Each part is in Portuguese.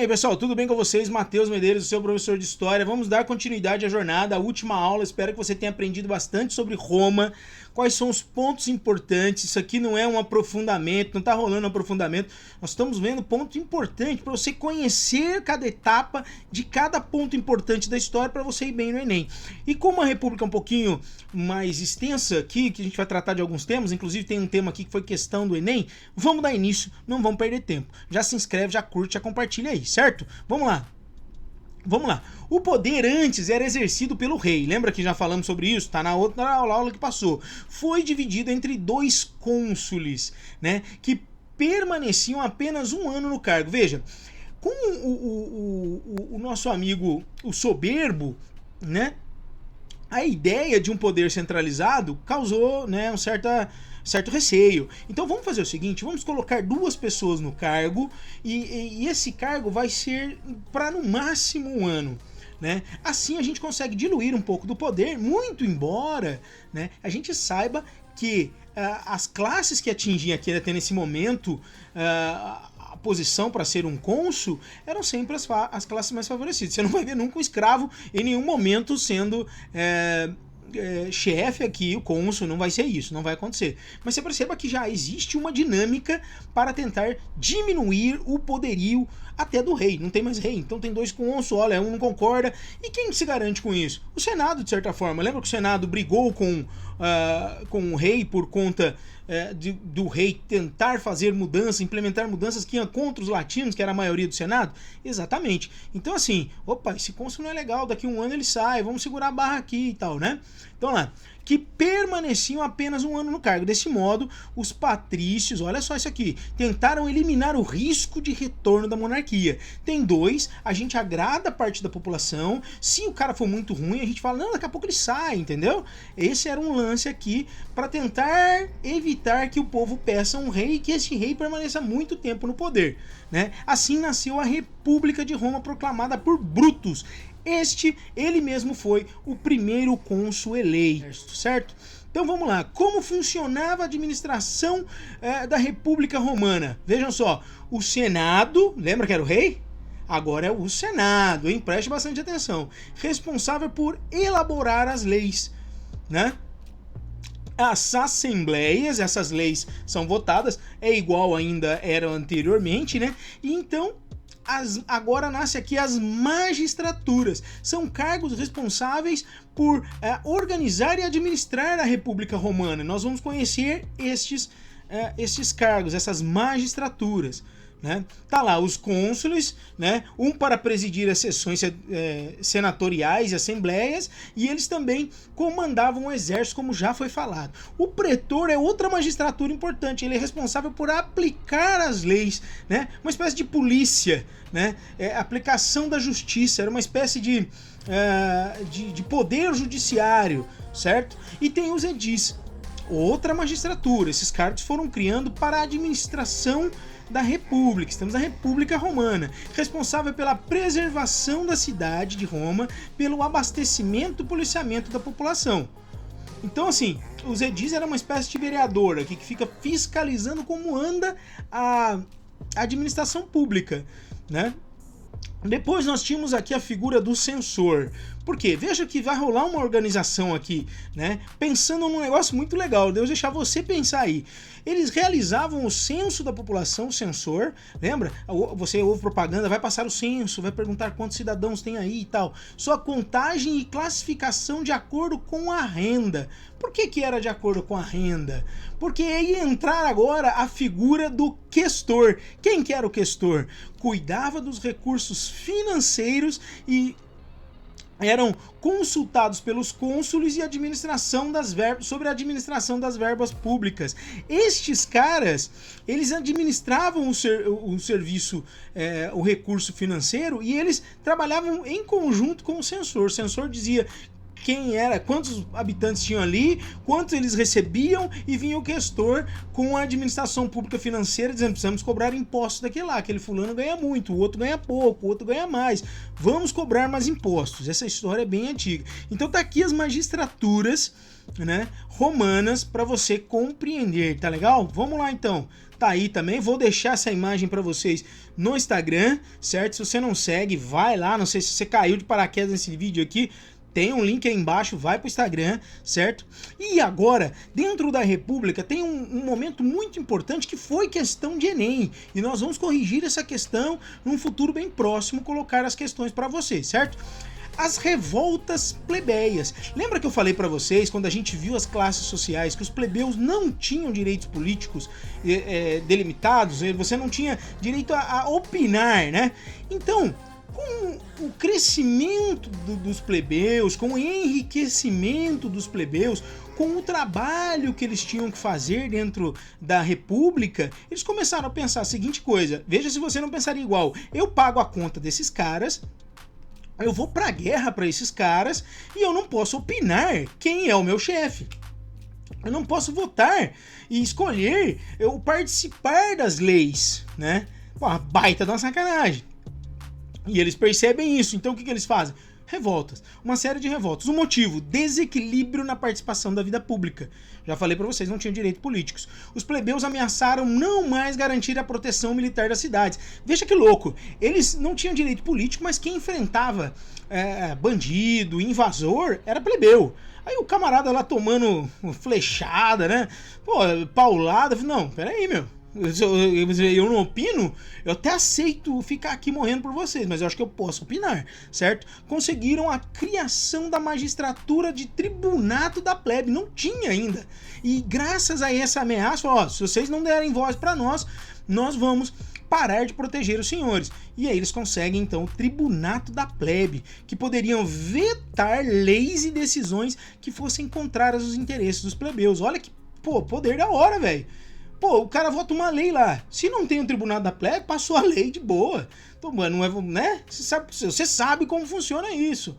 aí, pessoal, tudo bem com vocês? Matheus Medeiros, o seu professor de História. Vamos dar continuidade à jornada, à última aula. Espero que você tenha aprendido bastante sobre Roma, quais são os pontos importantes. Isso aqui não é um aprofundamento, não está rolando um aprofundamento. Nós estamos vendo ponto importante para você conhecer cada etapa de cada ponto importante da história para você ir bem no Enem. E como a República é um pouquinho mais extensa aqui, que a gente vai tratar de alguns temas, inclusive tem um tema aqui que foi questão do Enem, vamos dar início, não vamos perder tempo. Já se inscreve, já curte, já compartilha aí, certo? Vamos lá. Vamos lá. O poder antes era exercido pelo rei. Lembra que já falamos sobre isso? Está na outra aula que passou. Foi dividido entre dois cônsules, né? Que permaneciam apenas um ano no cargo. Veja, com o nosso amigo, o soberbo, né? A ideia de um poder centralizado causou, né, um certo receio. Então vamos fazer o seguinte, vamos colocar duas pessoas no cargo e esse cargo vai ser para no máximo um ano. Né? Assim a gente consegue diluir um pouco do poder, muito embora, né, a gente saiba que as classes que atingiam aqui até nesse momento a posição para ser um cônsul eram sempre as classes mais favorecidas. Você não vai ver nunca um escravo em nenhum momento sendo chefe aqui, o cônsul, não vai ser isso, não vai acontecer. Mas você perceba que já existe uma dinâmica para tentar diminuir o poderio até do rei. Não tem mais rei, então tem dois cônsuls, olha, um não concorda. E quem se garante com isso? O Senado, de certa forma. Lembra que o Senado brigou com o rei por conta do rei tentar fazer mudanças, implementar mudanças que iam contra os latinos, que era a maioria do Senado? Exatamente. Então assim, opa, esse cônsul não é legal, daqui a um ano ele sai, vamos segurar a barra aqui e tal, né? Então lá, que permaneciam apenas um ano no cargo. Desse modo, os patrícios, olha só isso aqui, tentaram eliminar o risco de retorno da monarquia. Tem dois, a gente agrada a parte da população, se o cara for muito ruim, a gente fala, não, daqui a pouco ele sai, entendeu? Esse era um lance aqui para tentar evitar que o povo peça um rei e que esse rei permaneça muito tempo no poder, né? Assim nasceu a República de Roma proclamada por Brutus. Ele mesmo foi o primeiro cônsul eleito, certo? Então vamos lá, como funcionava a administração da República Romana? Vejam só, o Senado, lembra que era o rei? Agora é o Senado, hein? Preste bastante atenção. Responsável por elaborar as leis, né? As assembleias, essas leis são votadas, é igual ainda era anteriormente, né? E então agora nasce aqui as magistraturas. São cargos responsáveis por organizar e administrar a República Romana. Nós vamos conhecer estes cargos, essas magistraturas. Né? Tá lá os cônsules, né? Um para presidir as sessões senatoriais e assembleias, e eles também comandavam o exército, como já foi falado. O pretor é outra magistratura importante, ele é responsável por aplicar as leis, né? Uma espécie de polícia, né? Aplicação da justiça, era uma espécie de poder judiciário, certo? E tem os edis, outra magistratura. Esses cargos foram criando para a administração da República. Estamos na República Romana, responsável pela preservação da cidade de Roma, pelo abastecimento e policiamento da população. Então assim, os edis eram uma espécie de vereador aqui que fica fiscalizando como anda a administração pública, né? Depois nós tínhamos aqui a figura do censor. Por quê? Veja que vai rolar uma organização aqui, né? Pensando num negócio muito legal. Deus deixar você pensar aí. Eles realizavam o censo da população, o censor, lembra? Você ouve propaganda, vai passar o censo, vai perguntar quantos cidadãos tem aí e tal. Sua contagem e classificação de acordo com a renda. Por que era de acordo com a renda? Porque ia entrar agora a figura do questor. Quem que era o questor? Cuidava dos recursos financeiros e eram consultados pelos cônsules e sobre a administração das verbas públicas. Estes caras, eles administravam o serviço, o recurso financeiro, e eles trabalhavam em conjunto com o censor. O censor dizia quem era, quantos habitantes tinham ali, quanto eles recebiam, e vinha o questor com a administração pública financeira dizendo: precisamos cobrar impostos daquele lá, aquele fulano ganha muito, o outro ganha pouco, o outro ganha mais, vamos cobrar mais impostos. Essa história é bem antiga. Então tá aqui as magistraturas, né, romanas para você compreender, tá legal? Vamos lá então. Tá aí também, vou deixar essa imagem para vocês no Instagram, certo? Se você não segue, vai lá, não sei se você caiu de paraquedas nesse vídeo aqui, tem um link aí embaixo, vai pro Instagram, certo? E agora, dentro da República, tem um momento muito importante que foi questão de Enem. E nós vamos corrigir essa questão num futuro bem próximo, colocar as questões para vocês, certo? As revoltas plebeias. Lembra que eu falei para vocês, quando a gente viu as classes sociais, que os plebeus não tinham direitos políticos delimitados, você não tinha direito a opinar, né? Então, com o crescimento dos plebeus, com o enriquecimento dos plebeus, com o trabalho que eles tinham que fazer dentro da República, eles começaram a pensar a seguinte coisa: veja se você não pensaria igual. Eu pago a conta desses caras, eu vou pra guerra pra esses caras, e eu não posso opinar quem é o meu chefe. Eu não posso votar e escolher, eu participar das leis, né? Pô, uma baita de uma sacanagem. E eles percebem isso, então o que eles fazem? Revoltas, uma série de revoltas. O motivo: desequilíbrio na participação da vida pública. Já falei pra vocês, não tinham direitos políticos. Os plebeus ameaçaram não mais garantir a proteção militar das cidades. Veja que louco, eles não tinham direito político, mas quem enfrentava bandido, invasor, era plebeu. Aí o camarada lá tomando flechada, né? Pô, paulada. Não, peraí, meu. Eu não opino, eu até aceito ficar aqui morrendo por vocês, mas eu acho que eu posso opinar, certo? Conseguiram a criação da magistratura de tribunato da plebe, não tinha ainda. E graças a essa ameaça, ó, se vocês não derem voz para nós vamos parar de proteger os senhores. E aí eles conseguem então o tribunato da plebe, que poderiam vetar leis e decisões que fossem contrárias aos interesses dos plebeus. Olha que, pô, poder da hora, velho. Pô, o cara vota uma lei lá. Se não tem um tribunal da plebe, passou a lei de boa. Então, mano, não é, né? Você sabe como funciona isso.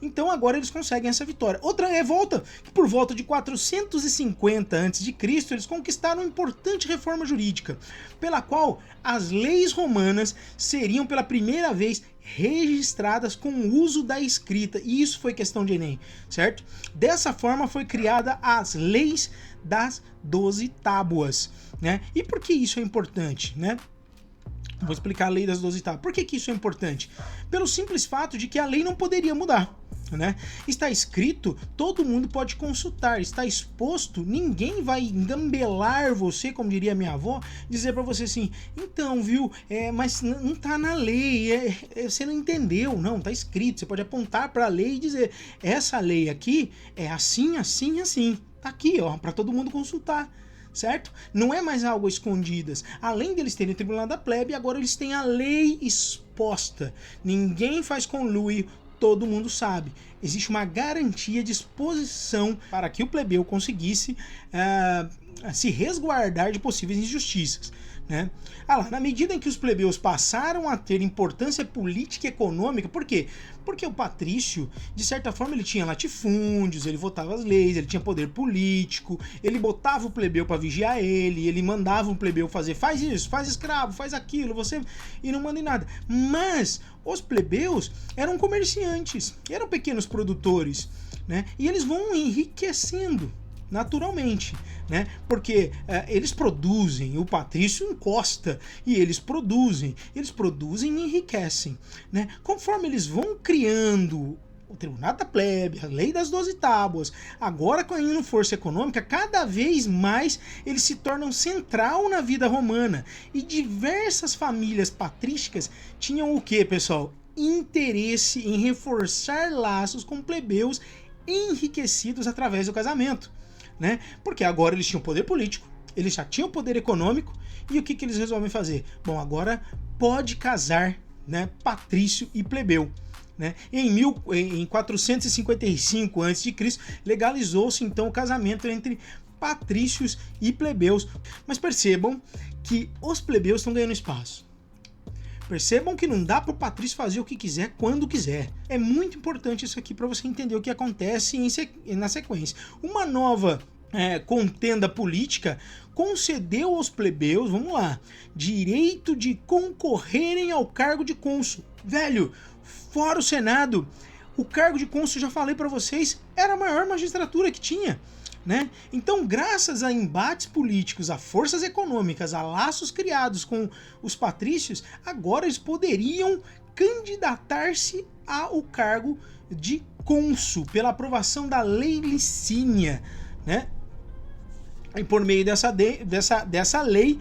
Então agora eles conseguem essa vitória. Outra revolta, que por volta de 450 a.C., eles conquistaram uma importante reforma jurídica, pela qual as leis romanas seriam pela primeira vez registradas com o uso da escrita. E isso foi questão de Enem, certo? Dessa forma foi criada as leis das 12 tábuas, né? E por que isso é importante, né? Vou explicar a lei das 12 tábuas. Por que isso é importante? Pelo simples fato de que a lei não poderia mudar, né? Está escrito, todo mundo pode consultar, está exposto, ninguém vai engambelar você, como diria minha avó, dizer pra você assim: então, viu, mas não tá na lei, você não entendeu. Não, tá escrito, você pode apontar pra lei e dizer: essa lei aqui é assim, assim, assim, tá aqui, ó, pra todo mundo consultar. Certo? Não é mais algo escondidas. Além deles terem o tribunal da plebe, agora eles têm a lei exposta. Ninguém faz conluio, todo mundo sabe. Existe uma garantia de exposição para que o plebeu conseguisse se resguardar de possíveis injustiças, né? Na medida em que os plebeus passaram a ter importância política e econômica, por quê? Porque o patrício, de certa forma, ele tinha latifúndios, ele votava as leis, ele tinha poder político, ele botava o plebeu para vigiar ele mandava o plebeu fazer: faz isso, faz escravo, faz aquilo, você, e não manda em nada. Mas os plebeus eram comerciantes, eram pequenos produtores, né? E eles vão enriquecendo naturalmente, né? Porque eles produzem, o patrício encosta e eles produzem e enriquecem, né? Conforme eles vão criando o tribunal da plebe, a lei das 12 tábuas, agora ganhando força econômica, cada vez mais eles se tornam central na vida romana. E diversas famílias patrísticas tinham o que, pessoal? Interesse em reforçar laços com plebeus enriquecidos através do casamento, né? Porque agora eles tinham poder político, eles já tinham poder econômico, e o que eles resolvem fazer? Bom, agora pode casar, né, patrício e plebeu, né? Em 455 a.C., legalizou-se então o casamento entre patrícios e plebeus. Mas percebam que os plebeus estão ganhando espaço. Percebam que não dá para o patrício fazer o que quiser quando quiser. É muito importante isso aqui para você entender o que acontece na sequência. Uma nova contenda política concedeu aos plebeus, vamos lá, direito de concorrerem ao cargo de cônsul. Velho, fora o Senado, o cargo de cônsul, já falei para vocês, era a maior magistratura que tinha. Né? Então, graças a embates políticos, a forças econômicas, a laços criados com os patrícios, agora eles poderiam candidatar-se ao cargo de cônsul pela aprovação da Lei Licínia, né? E por meio dessa lei,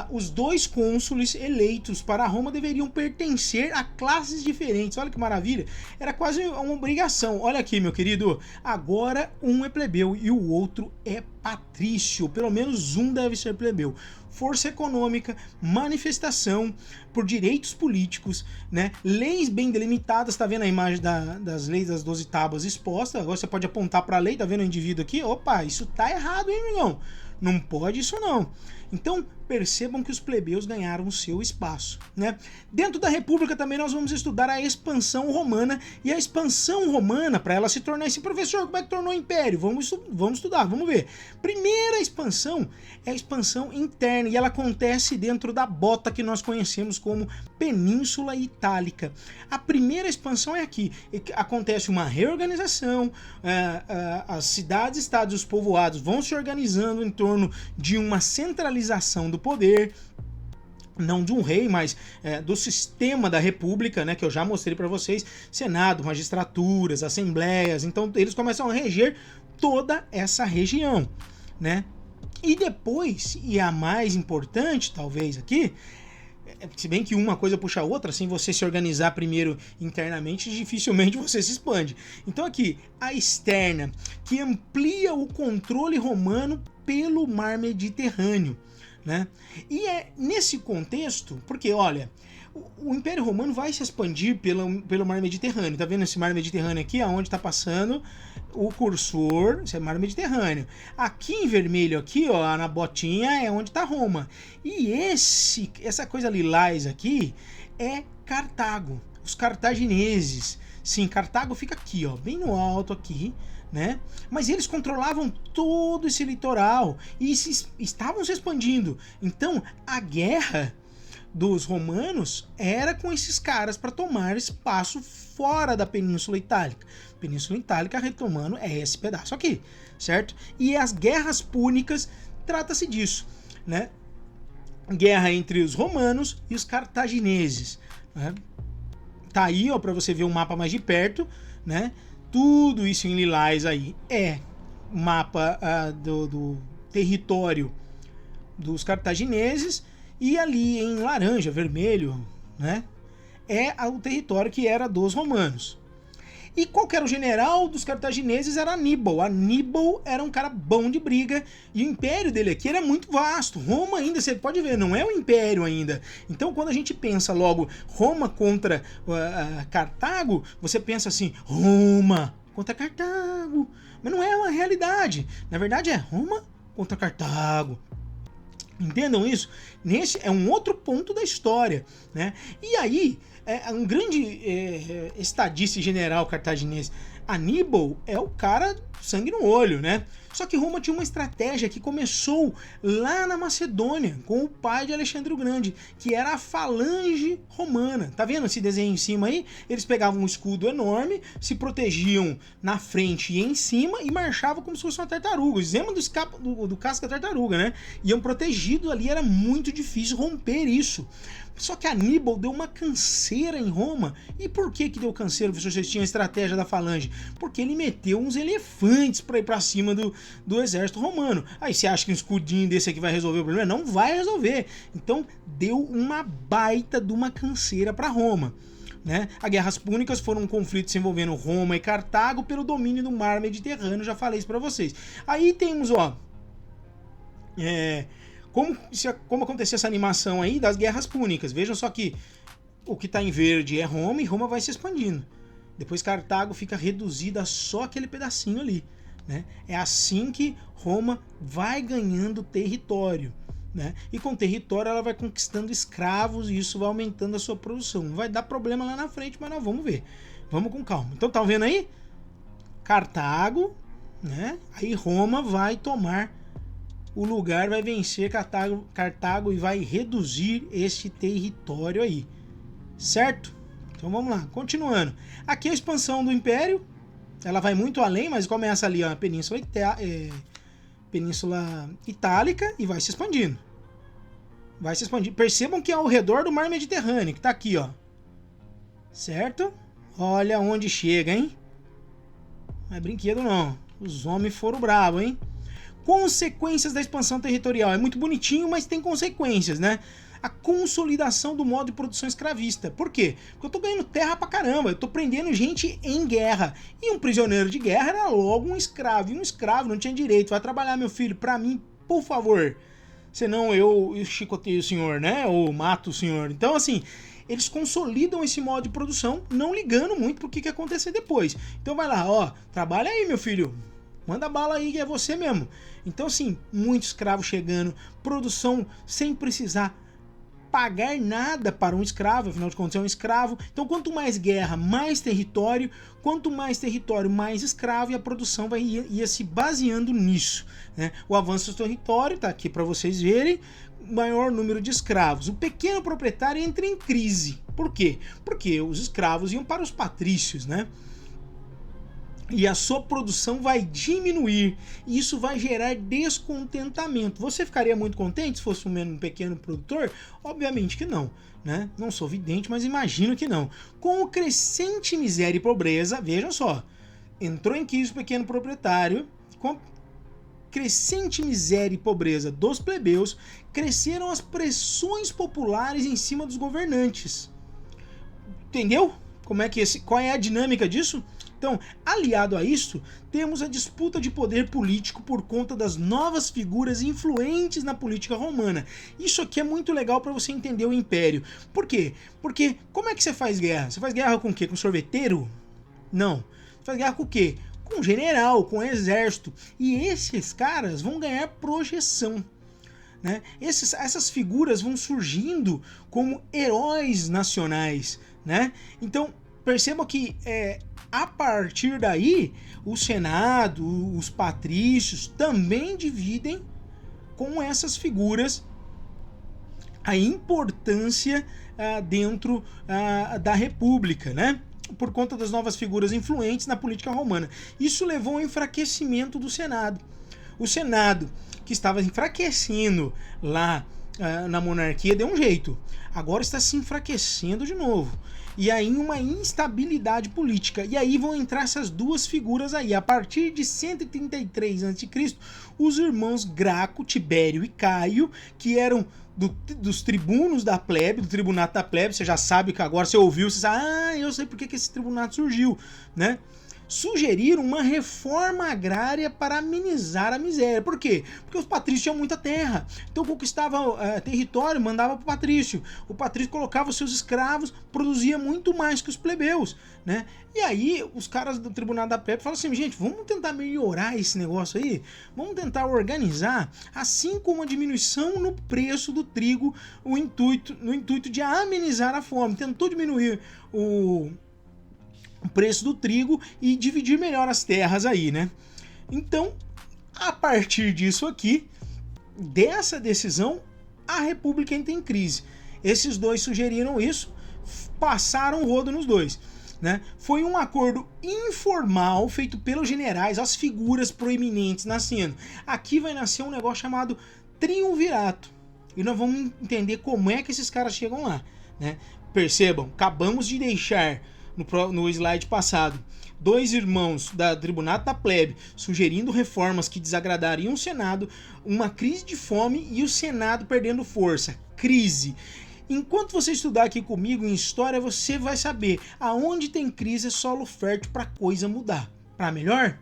os dois cônsules eleitos para Roma deveriam pertencer a classes diferentes. Olha que maravilha! Era quase uma obrigação. Olha aqui, meu querido. Agora um é plebeu e o outro é patrício. Pelo menos um deve ser plebeu. Força econômica, manifestação por direitos políticos, né? Leis bem delimitadas. Tá vendo a imagem das leis das 12 tábuas expostas? Agora você pode apontar para a lei. Tá vendo o indivíduo aqui? Opa, isso tá errado, hein, irmão? Não pode isso não. Então, percebam que os plebeus ganharam o seu espaço, né? Dentro da República também nós vamos estudar a expansão romana, e a expansão romana, para ela se tornar esse professor, como é que tornou o império? Vamos estudar, vamos ver. Primeira expansão é a expansão interna, e ela acontece dentro da bota que nós conhecemos como Península Itálica. A primeira expansão é aqui, acontece uma reorganização, as cidades-estados e os povoados vão se organizando em torno de uma centralização do poder, não de um rei, mas do sistema da república, né, que eu já mostrei para vocês, senado, magistraturas, assembleias. Então eles começam a reger toda essa região, né? E depois, e a mais importante talvez aqui, se bem que uma coisa puxa a outra, sem você se organizar primeiro internamente, dificilmente você se expande. Então aqui, a externa, que amplia o controle romano pelo mar Mediterrâneo, né? E é nesse contexto, porque olha, o Império Romano vai se expandir pelo mar Mediterrâneo. Tá vendo esse mar Mediterrâneo aqui, aonde está passando o cursor? Esse é o mar Mediterrâneo. Aqui em vermelho, aqui, ó, na botinha, é onde está Roma. E essa coisa lilás aqui é Cartago, os cartagineses. Sim, Cartago fica aqui, ó, bem no alto aqui, né? Mas eles controlavam todo esse litoral e estavam se expandindo. Então, a guerra dos romanos era com esses caras para tomar espaço fora da Península Itálica. Península Itálica, retomando, é esse pedaço aqui, certo? E as guerras púnicas, trata-se disso, né? Guerra entre os romanos e os cartagineses, né? Tá aí, ó, para você ver o mapa mais de perto, né? Tudo isso em lilás aí é mapa do território dos cartagineses, e ali em laranja, vermelho, né, é o território que era dos romanos. E qual que era o general dos cartagineses? Era Aníbal. Aníbal era um cara bom de briga, e o império dele aqui era muito vasto. Roma ainda, você pode ver, não é um império ainda. Então quando a gente pensa logo Roma contra Cartago, você pensa assim, Roma contra Cartago. Mas não é uma realidade. Na verdade é Roma contra Cartago. Entendam isso? Nesse é um outro ponto da história, né? E aí, um grande estadista e general cartaginês, Aníbal, é o cara sangue no olho, né? Só que Roma tinha uma estratégia que começou lá na Macedônia, com o pai de Alexandre o Grande, que era a falange romana. Tá vendo esse desenho em cima aí? Eles pegavam um escudo enorme, se protegiam na frente e em cima e marchavam como se fosse uma tartaruga. Exemplo do casco da tartaruga, né? Iam protegidos ali, era muito difícil romper isso. Só que Aníbal deu uma canseira em Roma. E por que deu canseira? Vocês tinham a estratégia da falange? Porque ele meteu uns elefantes para ir para cima do exército romano. Aí você acha que um escudinho desse aqui vai resolver o problema? Não vai resolver. Então deu uma baita de uma canseira para Roma, né? As guerras púnicas foram conflitos envolvendo Roma e Cartago pelo domínio do mar Mediterrâneo. Já falei isso para vocês. Aí temos, ó, como acontecia essa animação aí das guerras púnicas. Vejam só que o que está em verde é Roma, e Roma vai se expandindo. Depois Cartago fica reduzida a só aquele pedacinho ali, né? É assim que Roma vai ganhando território, né? E com território ela vai conquistando escravos e isso vai aumentando a sua produção. Vai dar problema lá na frente, mas nós vamos ver. Vamos com calma. Então tá vendo aí? Cartago, né? Aí Roma vai tomar o lugar, vai vencer Cartago e vai reduzir esse território aí, certo? Então vamos lá, continuando. Aqui a expansão do Império, ela vai muito além, mas começa ali a Península Itálica e vai se expandindo. Vai se expandir. Percebam que é ao redor do Mar Mediterrâneo, que tá aqui, ó. Certo? Olha onde chega, hein? Não é brinquedo não. Os homens foram bravos, hein? Consequências da expansão territorial. É muito bonitinho, mas tem consequências, né? A consolidação do modo de produção escravista. Por quê? Porque eu tô ganhando terra pra caramba, eu tô prendendo gente em guerra. E um prisioneiro de guerra era logo um escravo. E um escravo não tinha direito. Vai trabalhar, meu filho, pra mim, por favor. Senão eu chicoteio o senhor, né? Ou mato o senhor. Então, assim, eles consolidam esse modo de produção, não ligando muito pro que acontecer depois. Então vai lá, ó, trabalha aí, meu filho. Manda bala aí, que é você mesmo. Então, assim, muito escravo chegando, produção sem precisar pagar nada para um escravo, afinal de contas é um escravo. Então, quanto mais guerra, mais território, quanto mais território, mais escravo, e a produção ia se baseando nisso, né? O avanço do território está aqui para vocês verem, maior número de escravos. O pequeno proprietário entra em crise. Por quê? Porque os escravos iam para os patrícios, né? E a sua produção vai diminuir. E isso vai gerar descontentamento. Você ficaria muito contente se fosse um pequeno produtor? Obviamente que não, né? Não sou vidente, mas imagino que não. Com o crescente miséria e pobreza, vejam só, entrou em crise o pequeno proprietário, com crescente miséria e pobreza dos plebeus, cresceram as pressões populares em cima dos governantes. Entendeu? Qual é a dinâmica disso? Então, aliado a isso, temos a disputa de poder político por conta das novas figuras influentes na política romana. Isso aqui é muito legal para você entender o Império. Por quê? Porque como é que você faz guerra? Você faz guerra com o quê? Com sorveteiro? Não. Você faz guerra com o quê? Com general, com exército. E esses caras vão ganhar projeção, né? Essas figuras vão surgindo como heróis nacionais, né? Então, percebam que a partir daí, o Senado, os patrícios também dividem com essas figuras a importância dentro da República, né? Por conta das novas figuras influentes na política romana. Isso levou ao enfraquecimento do Senado. O Senado, que estava enfraquecendo lá na monarquia, deu um jeito. Agora está se enfraquecendo de novo. E aí uma instabilidade política. E aí vão entrar essas duas figuras aí. A partir de 133 a.C., os irmãos Graco, Tibério e Caio, que eram dos tribunos da plebe, do tribunato da plebe, você já sabe que agora você ouviu, você sabe, eu sei porque que esse tribunato surgiu, né? Sugeriram uma reforma agrária para amenizar a miséria. Por quê? Porque os patrícios tinham muita terra. Então conquistava território, mandava para o patrício. O patrício colocava os seus escravos, produzia muito mais que os plebeus, né? E aí os caras do Tribunal da Plebe falam assim, gente, vamos tentar melhorar esse negócio aí? Vamos tentar organizar, assim como a diminuição no preço do trigo, no intuito de amenizar a fome. Tentou diminuir o preço do trigo e dividir melhor as terras aí, né? Então, a partir disso aqui, dessa decisão, a República entra em crise. Esses dois sugeriram isso, passaram o rodo nos dois, né? Foi um acordo informal feito pelos generais, as figuras proeminentes nascendo. Aqui vai nascer um negócio chamado triunvirato. E nós vamos entender como é que esses caras chegam lá, né? Percebam, acabamos de deixar no slide passado, dois irmãos da Tribunato da Plebe sugerindo reformas que desagradariam o Senado, uma crise de fome e o Senado perdendo força. Crise. Enquanto você estudar aqui comigo em história, você vai saber aonde tem crise é solo fértil para coisa mudar. Para melhor?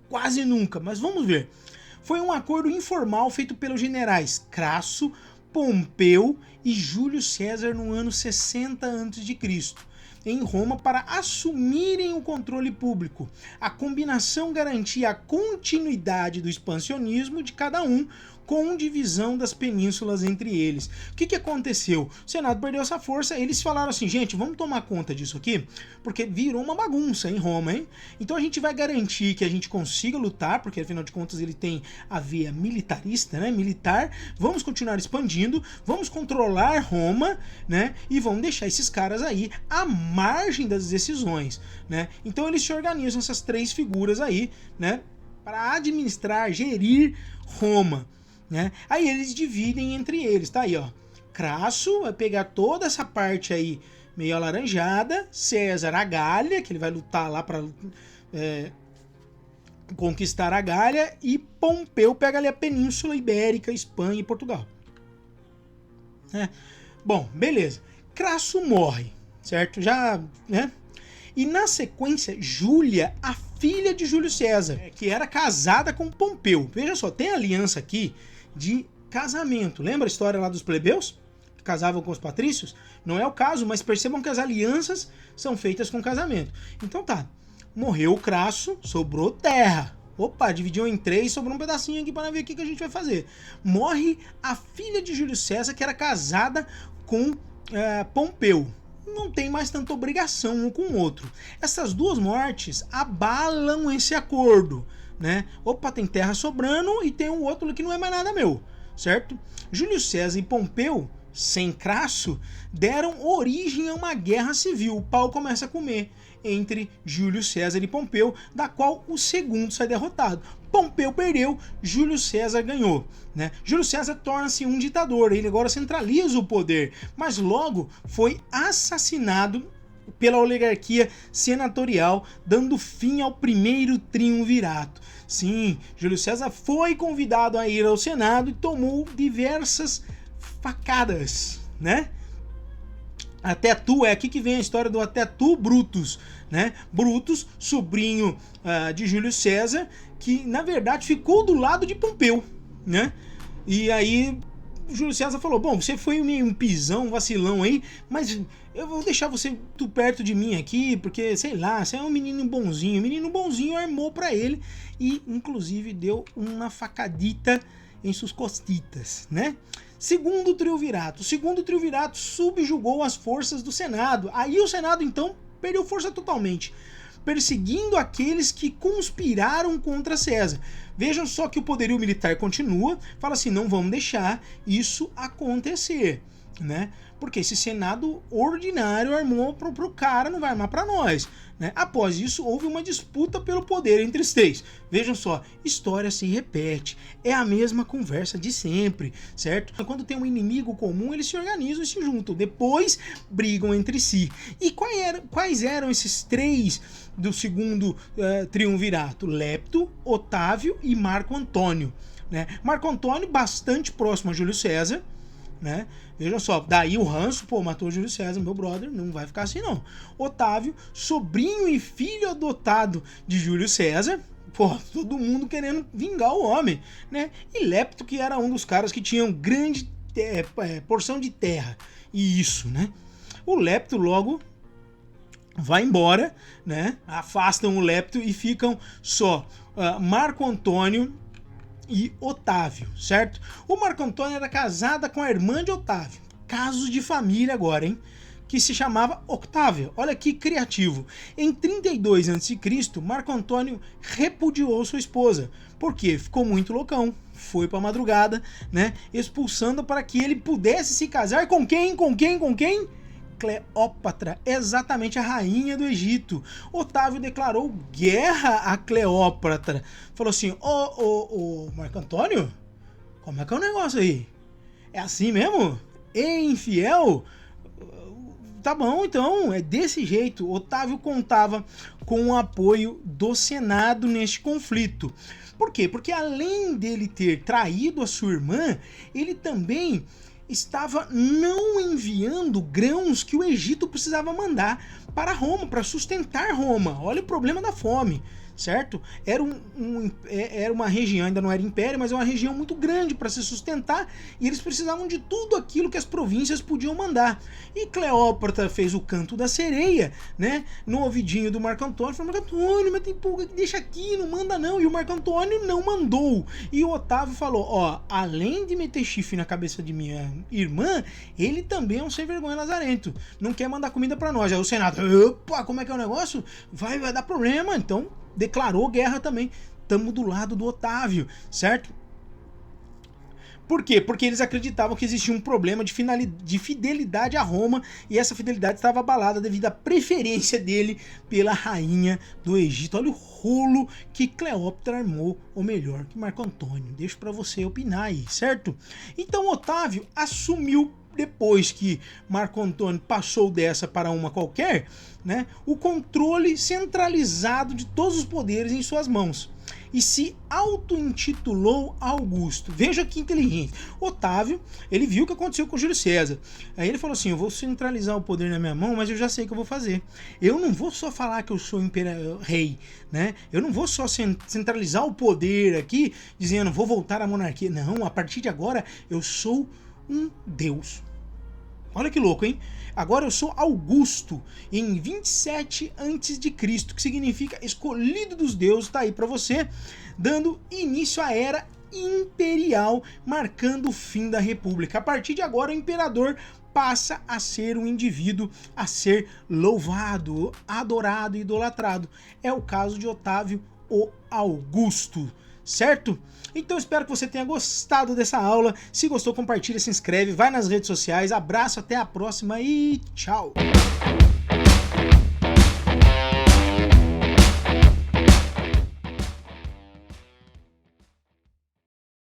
Quase nunca, mas vamos ver. Foi um acordo informal feito pelos generais Crasso, Pompeu e Júlio César no ano 60 a.C. em Roma para assumirem o controle público. A combinação garantia a continuidade do expansionismo de cada um, com divisão das penínsulas entre eles. O que aconteceu? O Senado perdeu essa força, eles falaram assim, gente, vamos tomar conta disso aqui, porque virou uma bagunça em Roma, hein? Então a gente vai garantir que a gente consiga lutar, porque afinal de contas ele tem a veia militarista, né? Militar, vamos continuar expandindo, vamos controlar Roma, né? E vamos deixar esses caras aí à margem das decisões, né? Então eles se organizam, essas três figuras aí, né? Para administrar, gerir Roma. Né? Aí eles dividem entre eles, tá aí, ó. Crasso vai pegar toda essa parte aí meio alaranjada, César a Gália, que ele vai lutar lá para conquistar a Gália, e Pompeu pega ali a Península Ibérica, Espanha e Portugal. Bom, beleza. Crasso morre, certo? Já, né? E na sequência, Júlia, a filha de Júlio César, que era casada com Pompeu. Veja só, tem aliança aqui de casamento. Lembra a história lá dos plebeus? Que casavam com os patrícios? Não é o caso, mas percebam que as alianças são feitas com casamento. Então tá, morreu o Crasso, sobrou terra. Opa, dividiu em três, sobrou um pedacinho aqui para ver o que a gente vai fazer. Morre a filha de Júlio César, que era casada com Pompeu. Não tem mais tanta obrigação um com o outro. Essas duas mortes abalam esse acordo, né? Opa, tem terra sobrando e tem um outro que não é mais nada meu, certo? Júlio César e Pompeu, sem Crasso, deram origem a uma guerra civil. O pau começa a comer entre Júlio César e Pompeu, da qual o segundo sai derrotado. Pompeu perdeu, Júlio César ganhou, né? Júlio César torna-se um ditador, ele agora centraliza o poder, mas logo foi assassinado pela oligarquia senatorial, dando fim ao primeiro triunvirato. Sim, Júlio César foi convidado a ir ao Senado e tomou diversas facadas, né? Até tu, é aqui que vem a história do até tu, Brutus, né? Brutus, sobrinho de Júlio César, que na verdade ficou do lado de Pompeu, né? E aí Júlio César falou, bom, você foi um pisão, um vacilão aí, mas eu vou deixar você perto de mim aqui, porque, sei lá, você é um menino bonzinho. O menino bonzinho armou pra ele e, inclusive, deu uma facadita em suas costitas, né? Segundo triunvirato. O segundo triunvirato subjugou as forças do Senado. Aí o Senado, então, perdeu força totalmente, perseguindo aqueles que conspiraram contra César. Vejam só que o poderio militar continua, fala assim, não vamos deixar isso acontecer, né? Porque esse Senado ordinário armou pro cara, não vai armar para nós, né? Após isso, houve uma disputa pelo poder entre os três. Vejam só, história se repete, é a mesma conversa de sempre, certo? Quando tem um inimigo comum, eles se organizam e se juntam, depois brigam entre si. E quais eram esses três do segundo triunvirato? Lepto, Otávio e Marco Antônio, né? Marco Antônio, bastante próximo a Júlio César, né? Vejam só, daí o ranço, pô, matou Júlio César, meu brother, não vai ficar assim não. Otávio, sobrinho e filho adotado de Júlio César, pô, todo mundo querendo vingar o homem, né? E Lepto, que era um dos caras que tinham grande porção de terra, e isso, né? O Lepto logo vai embora, né? Afastam o Lepto e ficam só Marco Antônio e Otávio, certo? O Marco Antônio era casada com a irmã de Otávio, caso de família agora, hein? Que se chamava Octávia. Olha que criativo. Em 32 a.C., Marco Antônio repudiou sua esposa. Por quê? Ficou muito loucão. Foi pra madrugada, né? Expulsando para que ele pudesse se casar com quem? Com quem? Com quem? Cleópatra, exatamente a rainha do Egito. Otávio declarou guerra a Cleópatra. Falou assim, ô Marco Antônio, como é que é o negócio aí? É assim mesmo? É infiel? Tá bom, então, é desse jeito. Otávio contava com o apoio do Senado neste conflito. Por quê? Porque além dele ter traído a sua irmã, ele também estava não enviando grãos que o Egito precisava mandar para Roma, para sustentar Roma. Olha o problema da fome, certo? Era uma região, ainda não era império, mas é uma região muito grande para se sustentar, e eles precisavam de tudo aquilo que as províncias podiam mandar. E Cleópatra fez o canto da sereia, né, no ouvidinho do Marco Antônio, falou: Marco Antônio, mas tem pouco que deixa aqui, não manda não. E o Marco Antônio não mandou. E o Otávio falou: ó, além de meter chifre na cabeça de minha irmã, ele também é um sem vergonha lazarento, não quer mandar comida para nós. Aí o Senado: opa, como é que é o negócio? Vai dar problema. Então declarou guerra também. Tamo do lado do Otávio, certo? Por quê? Porque eles acreditavam que existia um problema de fidelidade a Roma, e essa fidelidade estava abalada devido à preferência dele pela rainha do Egito. Olha o rolo que Cleópatra armou, ou melhor, que Marco Antônio. Deixo para você opinar aí, certo? Então Otávio assumiu, depois que Marco Antônio passou dessa para uma qualquer, né, o controle centralizado de todos os poderes em suas mãos, e se auto-intitulou Augusto. Veja que inteligente. Otávio, ele viu o que aconteceu com Júlio César. Aí ele falou assim: eu vou centralizar o poder na minha mão, mas eu já sei o que eu vou fazer. Eu não vou só falar que eu sou rei, né? Eu não vou só centralizar o poder aqui, dizendo vou voltar à monarquia. Não, a partir de agora eu sou um deus. Olha que louco, hein? Agora eu sou Augusto, em 27 a.C., que significa escolhido dos deuses. Tá aí para você, dando início à era imperial, marcando o fim da república. A partir de agora, o imperador passa a ser um indivíduo a ser louvado, adorado e idolatrado. É o caso de Otávio o Augusto, certo? Então espero que você tenha gostado dessa aula. Se gostou, compartilha, se inscreve, vai nas redes sociais. Abraço, até a próxima e tchau!